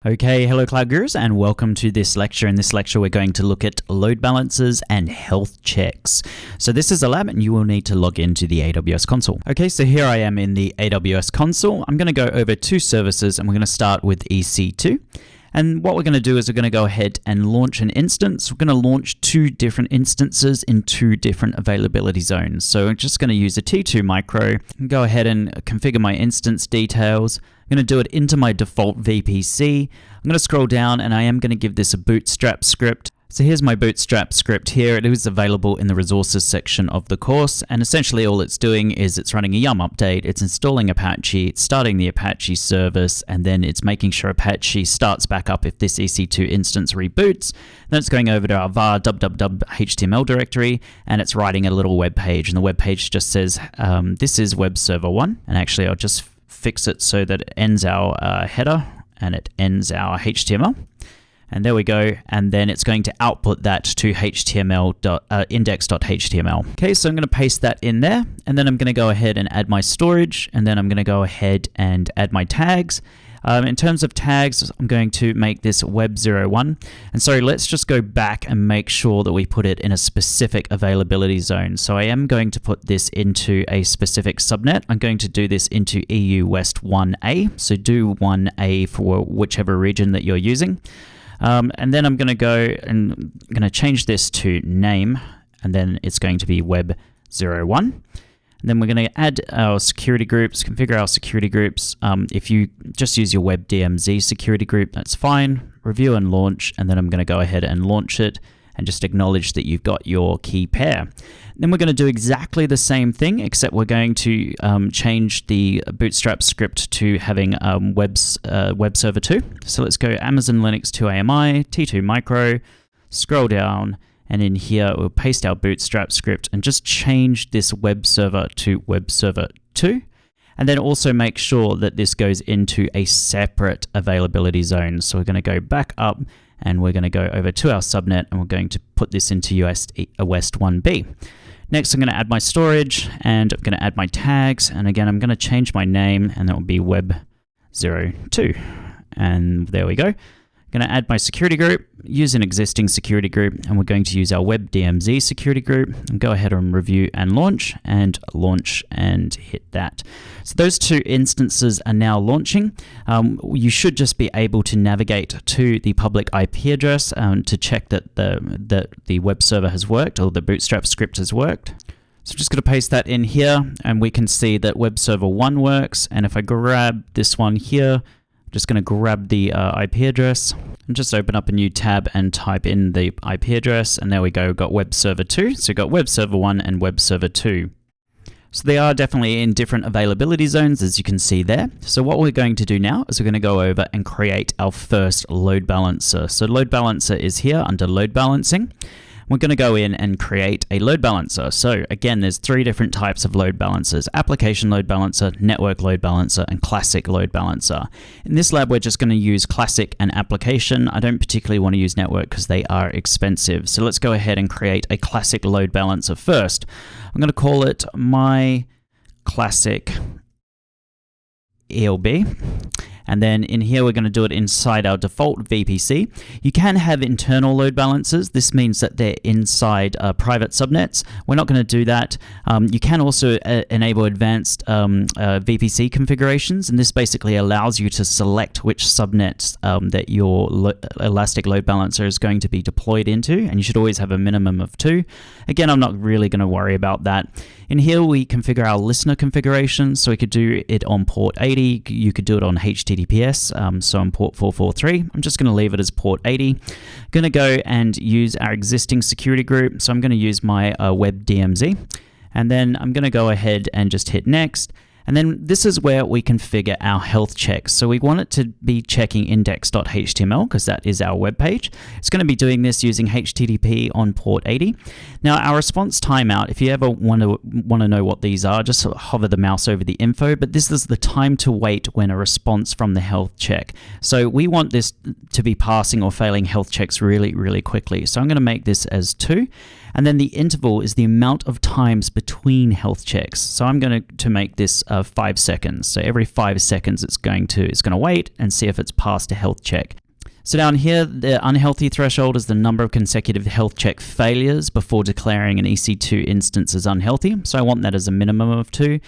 Okay, hello Cloud Gurus and welcome to this lecture. In this lecture, we're going to look at load balancers and health checks. So this is a lab and you will need to log into the AWS console. Okay, so here I am in the AWS console. I'm going to go over two services and we're going to start with EC2. And what we're going to do is we're going to go ahead and launch an instance. We're going to launch two different instances in two different availability zones. So I'm just going to use a T2 micro and go ahead and configure my instance details. I'm going to do it into my default VPC. I'm going to scroll down and I am going to give this a bootstrap script. So here's my bootstrap script here. It is available in the resources section of the course. And essentially all it's doing is it's running a yum update. It's installing Apache, it's starting the Apache service, and then it's making sure Apache starts back up if this EC2 instance reboots. Then it's going over to our var www HTML directory and it's writing a little web page. And the web page just says, this is web server 1. And actually I'll just fix it so that it ends our header and it ends our HTML. And there we go. And then it's going to output that to index.html. Okay, so I'm going to paste that in there. And then I'm going to go ahead and add my storage. And then I'm going to go ahead and add my tags. In terms of tags, I'm going to make this web01. And sorry, let's just go back and make sure that we put it in a specific availability zone. So I am going to put this into a specific subnet. I'm going to do this into EU West 1A. So do 1A for whichever region that you're using. And then I'm going to go and I'm going to change this to name, and then it's going to be web01. And then we're going to add our security groups, configure our security groups. If you just use your web DMZ security group, that's fine. Review and launch, and then I'm going to go ahead and launch it and just acknowledge that you've got your key pair. Then we're going to do exactly the same thing, except we're going to change the bootstrap script to having web server 2. So let's go Amazon Linux 2 AMI, T2 micro, scroll down, and in here we'll paste our bootstrap script and just change this web server to web server 2. And then also make sure that this goes into a separate availability zone. So we're going to go back up and we're going to go over to our subnet and we're going to put this into West 1B. Next, I'm going to add my storage and I'm going to add my tags. And again, I'm going to change my name and that will be web02. And there we go. I'm going to add my security group, use an existing security group, and we're going to use our web DMZ security group and go ahead and review and launch and hit that. So those two instances are now launching. You should just be able to navigate to the public IP address to check that the web server has worked or the bootstrap script has worked. So I'm just going to paste that in here and we can see that web server 1 works. And if I grab this one here, I'm just going to grab the IP address and just open up a new tab and type in the IP address. And there we go, we've got web server 2. So we've got web server 1 and web server 2. So they are definitely in different availability zones, as you can see there. So what we're going to do now is we're going to go over and create our first load balancer. So load balancer is here under load balancing. We're going to go in and create a load balancer. So again, there's three different types of load balancers: application load balancer, network load balancer, and classic load balancer. In this lab, we're just going to use classic and application. I don't particularly want to use network because they are expensive. So let's go ahead and create a classic load balancer first. I'm going to call it my classic ELB. And then in here, we're going to do it inside our default VPC. You can have internal load balancers. This means that they're inside private subnets. We're not going to do that. You can also enable advanced VPC configurations. And this basically allows you to select which subnets that your Elastic Load Balancer is going to be deployed into. And you should always have a minimum of 2. Again, I'm not really going to worry about that. In here, we configure our listener configuration. So we could do it on port 80. You could do it on HTTPS. So on port 443. I'm just going to leave it as port 80. I'm going to go and use our existing security group. So I'm going to use my web DMZ. And then I'm going to go ahead and just hit next. And then this is where we configure our health checks. So we want it to be checking index.html because that is our web page. It's going to be doing this using HTTP on port 80. Now our response timeout, if you ever want to know what these are, just sort of hover the mouse over the info, but this is the time to wait when a response from the health check. So we want this to be passing or failing health checks really, really quickly. So I'm going to make this as 2. And then the interval is the amount of times between health checks. So I'm going to make this 5 seconds. So every 5 seconds it's going to wait and see if it's passed a health check. So down here, the unhealthy threshold is the number of consecutive health check failures before declaring an EC2 instance as unhealthy. So I want that as a minimum of 2.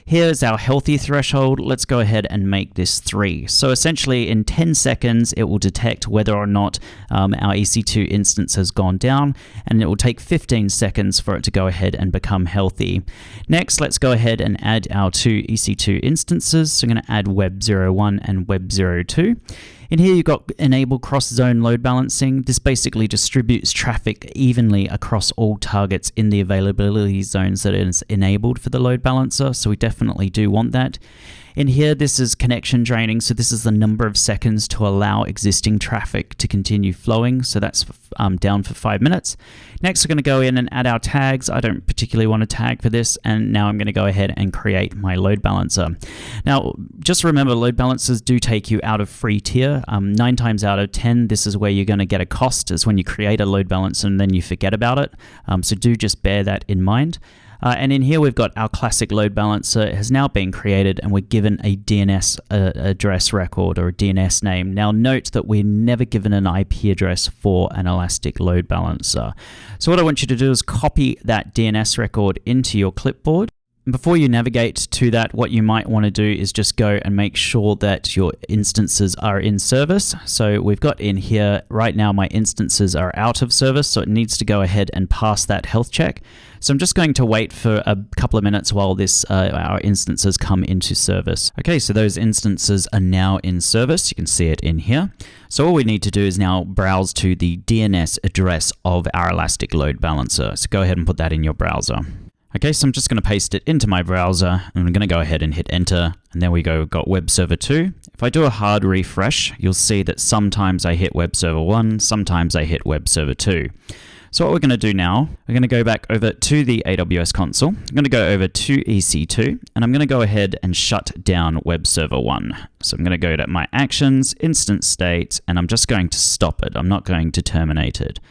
Here's our healthy threshold. Let's go ahead and make this 3. So essentially in 10 seconds, it will detect whether or not our EC2 instance has gone down, and it will take 15 seconds for it to go ahead and become healthy. Next, let's go ahead and add our 2 EC2 instances. So I'm going to add web01 and web02. In here, you've got enable cross-zone load balancing. This basically distributes traffic evenly across all targets in the availability zones that is enabled for the load balancer. So we definitely do want that. In here, this is connection draining. So this is the number of seconds to allow existing traffic to continue flowing. So that's down for 5 minutes. Next, we're going to go in and add our tags. I don't particularly want a tag for this. And now I'm going to go ahead and create my load balancer. Now, just remember, load balancers do take you out of free tier. 9 times out of 10, this is where you're going to get a cost, is when you create a load balancer and then you forget about it. So do just bear that in mind. And in here, we've got our classic load balancer. It has now been created, and we're given a DNS address record, or a DNS name. Now, note that we're never given an IP address for an Elastic load balancer. So what I want you to do is copy that DNS record into your clipboard. Before you navigate to that, what you might want to do is just go and make sure that your instances are in service. So we've got in here, right now my instances are out of service, so it needs to go ahead and pass that health check. So I'm just going to wait for a couple of minutes while our instances come into service. Okay, so those instances are now in service. You can see it in here. So all we need to do is now browse to the DNS address of our Elastic load balancer. So go ahead and put that in your browser. Okay, so I'm just going to paste it into my browser, and I'm going to go ahead and hit enter, and there we go, we've got web server 2. If I do a hard refresh, you'll see that sometimes I hit web server 1, sometimes I hit web server 2. So what we're going to do now, we're going to go back over to the AWS console. I'm going to go over to EC2, and I'm going to go ahead and shut down web server 1. So I'm going to go to my actions, instance state, and I'm just going to stop it. I'm not going to terminate it.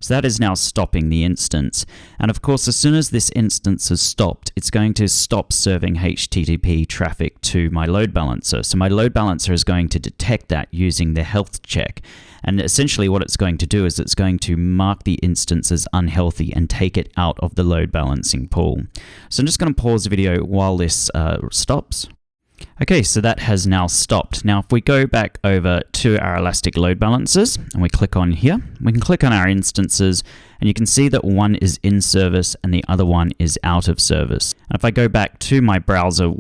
So that is now stopping the instance. And of course, as soon as this instance is stopped, it's going to stop serving HTTP traffic to my load balancer. So my load balancer is going to detect that using the health check. And essentially what it's going to do is it's going to mark the instance as unhealthy and take it out of the load balancing pool. So I'm just going to pause the video while this stops. Okay, so that has now stopped. Now, if we go back over to our Elastic load balancers and we click on here, we can click on our instances, and you can see that one is in service and the other one is out of service. And if I go back to my browser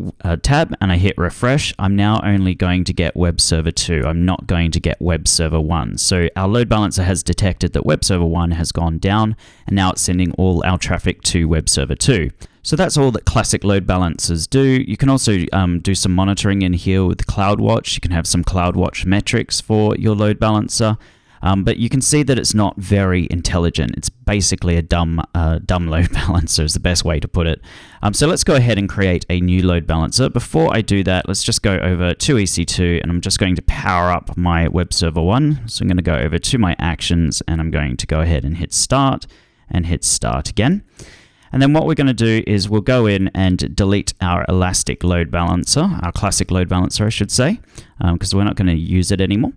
tab and I hit refresh, I'm now only going to get web server 2. I'm not going to get web server 1. So our load balancer has detected that web server 1 has gone down, and now it's sending all our traffic to web server 2. So that's all that classic load balancers do. You can also do some monitoring in here with CloudWatch. You can have some CloudWatch metrics for your load balancer. But you can see that it's not very intelligent. It's basically a dumb load balancer is the best way to put it. So let's go ahead and create a new load balancer. Before I do that, let's just go over to EC2, and I'm just going to power up my web server 1. So I'm going to go over to my actions, and I'm going to go ahead and hit start again. And then what we're going to do is we'll go in and delete our Elastic load balancer, our classic load balancer, I should say, because we're not going to use it anymore.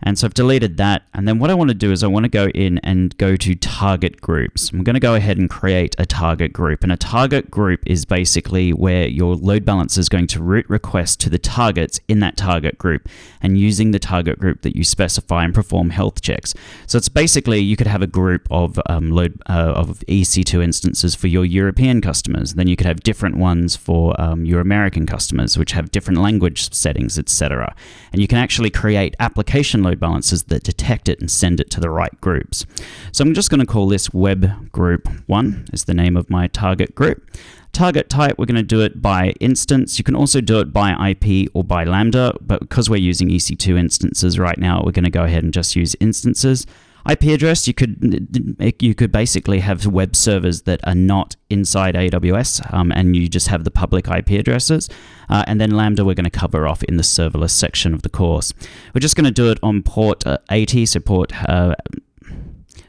And so I've deleted that. And then what I want to do is I want to go in and go to target groups. I'm going to go ahead and create a target group. And a target group is basically where your load balancer is going to route requests to the targets in that target group, and using the target group that you specify and perform health checks. So it's basically, you could have a group of EC2 instances for your European customers. Then you could have different ones for your American customers, which have different language settings, etc. And you can actually create application load balancers that detect it and send it to the right groups. So I'm just going to call this web group 1 is the name of my target group. Target type, we're going to do it by instance. You can also do it by IP or by Lambda, but because we're using EC2 instances right now, we're going to go ahead and just use instances. IP address, you could basically have web servers that are not inside AWS, and you just have the public IP addresses. And then Lambda we're going to cover off in the serverless section of the course. We're just going to do it on port 80, so on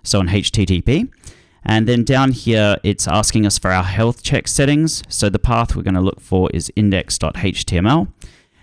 HTTP. And then down here, it's asking us for our health check settings. So the path we're going to look for is index.html.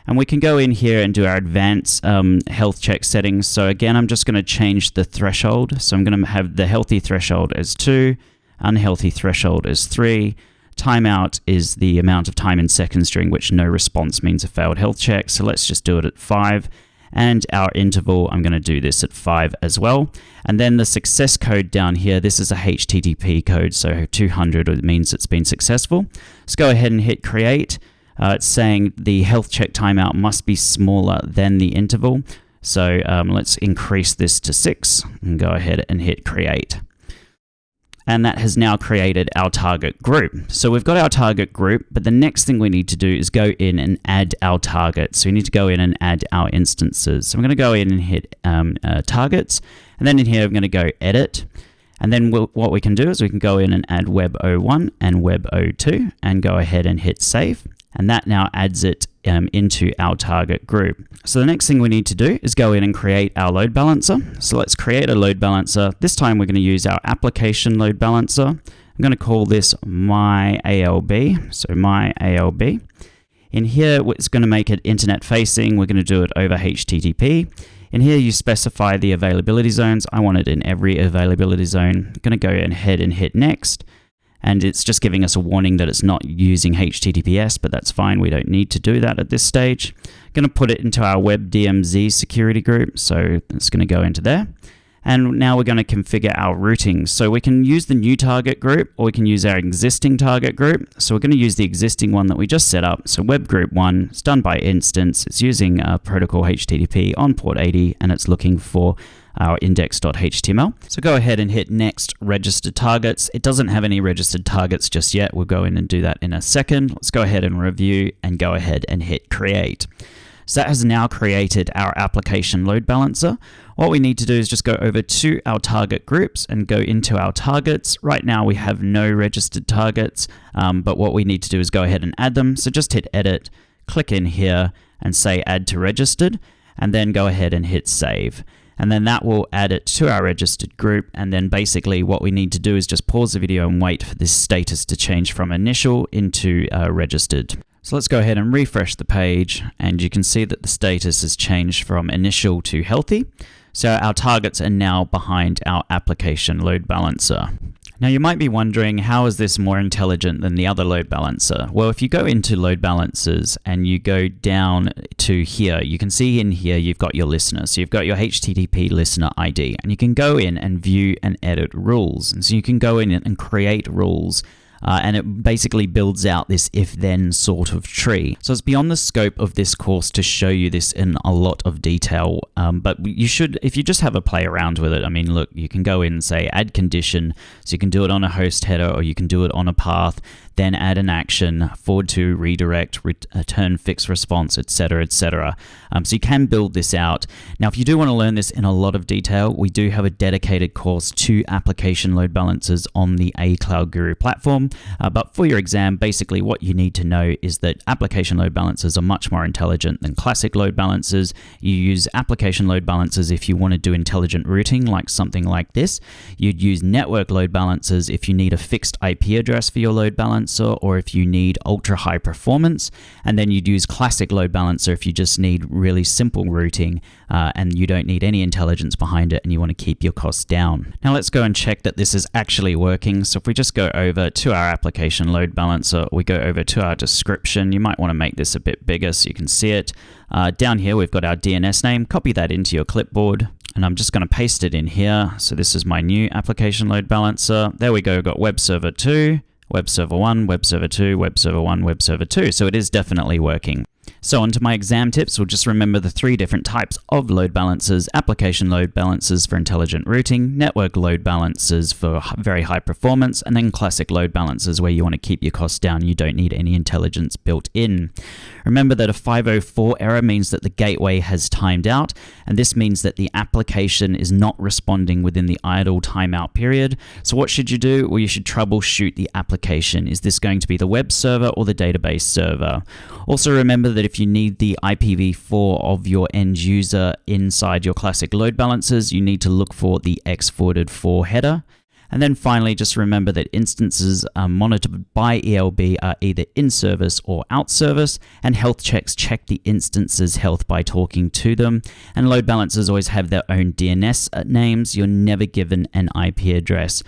And we can go in here and do our advanced health check settings. So again, I'm just going to change the threshold. So I'm going to have the healthy threshold as 2, unhealthy threshold as 3. Timeout is the amount of time in seconds during which no response means a failed health check. So let's just do it at 5. And our interval, I'm going to do this at 5 as well. And then the success code down here, this is a HTTP code, so 200 means it's been successful. Let's go ahead and hit create. It's saying the health check timeout must be smaller than the interval. So let's increase this to 6 and go ahead and hit create. And that has now created our target group. So we've got our target group, but the next thing we need to do is go in and add our targets. So we need to go in and add our instances. So I'm going to go in and hit targets, and then in here I'm going to go edit. And then what we can do is we can go in and add web01 and web02 and go ahead and hit save. And that now adds it into our target group. So the next thing we need to do is go in and create our load balancer. So let's create a load balancer. This time we're going to use our application load balancer. I'm going to call this myALB. So myALB. In here, it's going to make it internet facing. We're going to do it over HTTP. In here, you specify the availability zones. I want it in every availability zone. I'm going to go ahead and hit next. And it's just giving us a warning that it's not using HTTPS, but that's fine. We don't need to do that at this stage. I'm going to put it into our web DMZ security group. So it's going to go into there. And now we're going to configure our routing. So we can use the new target group, or we can use our existing target group. So we're going to use the existing one that we just set up. So web group 1, it's done by instance. It's using protocol HTTP on port 80, and it's looking for our index.html. So go ahead and hit next, register targets. It doesn't have any registered targets just yet. We'll go in and do that in a second. Let's go ahead and review and go ahead and hit create. So that has now created our application load balancer. What we need to do is just go over to our target groups and go into our targets. Right now we have no registered targets, but what we need to do is go ahead and add them. So just hit edit, click in here and say add to registered, and then go ahead and hit save. And then that will add it to our registered group. And then basically what we need to do is just pause the video and wait for this status to change from initial into registered. So let's go ahead and refresh the page, and you can see that the status has changed from initial to healthy. So our targets are now behind our application load balancer. Now you might be wondering, how is this more intelligent than the other load balancer? Well, if you go into load balancers and you go down to here, you can see in here you've got your listener. So you've got your HTTP listener ID, and you can go in and view and edit rules. And so you can go in and create rules. And it basically builds out this if-then sort of tree. So it's beyond the scope of this course to show you this in a lot of detail, but you should, if you just have a play around with it, I mean, look, you can go in and say add condition, so you can do it on a host header, or you can do it on a path, then add an action, forward to, redirect, return fixed response, etc., etc. So you can build this out. Now, if you do want to learn this in a lot of detail, we do have a dedicated course to application load balancers on the Cloud Guru platform. But for your exam, basically what you need to know is that application load balancers are much more intelligent than classic load balancers. You use application load balancers if you want to do intelligent routing, like something like this. You'd use network load balancers if you need a fixed IP address for your load balancer, or if you need ultra high performance. And then you'd use classic load balancer if you just need really simple routing and you don't need any intelligence behind it and you want to keep your costs down. Now let's go and check that this is actually working. So if we just go over to our application load balancer, we go over to our description. You might want to make this a bit bigger so you can see it. Down here we've got our DNS name. Copy that into your clipboard, and I'm just going to paste it in here. So this is my new application load balancer. There we go. We've got web server 2, web server 1, web server 2, web server 1, web server 2. So it is definitely working. So onto my exam tips. We'll just remember the 3 different types of load balancers: application load balancers for intelligent routing, network load balancers for very high performance, and then classic load balancers where you want to keep your costs down. You don't need any intelligence built in. Remember that a 504 error means that the gateway has timed out, and this means that the application is not responding within the idle timeout period. So what should you do? Well, you should troubleshoot the application. Is this going to be the web server or the database server? Also remember that if you need the IPv4 of your end user inside your classic load balancers, you need to look for the x-forwarded 4 header. And then finally, just remember that instances monitored by ELB are either in service or out service, and health checks check the instance's health by talking to them. And load balancers always have their own DNS names. You're never given an IP address.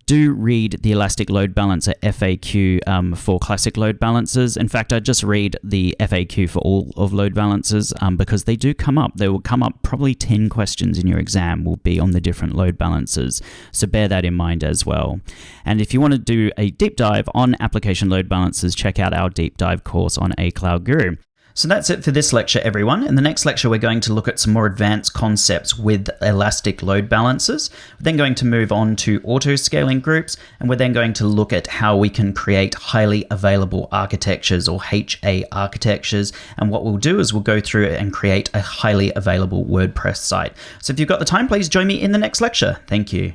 Do read the Elastic Load Balancer FAQ for classic load balancers. In fact, I just read the FAQ for all of load balancers because they do come up. They will come up, probably 10 questions in your exam will be on the different load balancers. So bear that in mind as well. And if you want to do a deep dive on application load balancers, check out our deep dive course on A Cloud Guru. So that's it for this lecture, everyone. In the next lecture, we're going to look at some more advanced concepts with elastic load balancers. We're then going to move on to auto-scaling groups, and we're then going to look at how we can create highly available architectures or HA architectures. And what we'll do is we'll go through and create a highly available WordPress site. So if you've got the time, please join me in the next lecture. Thank you.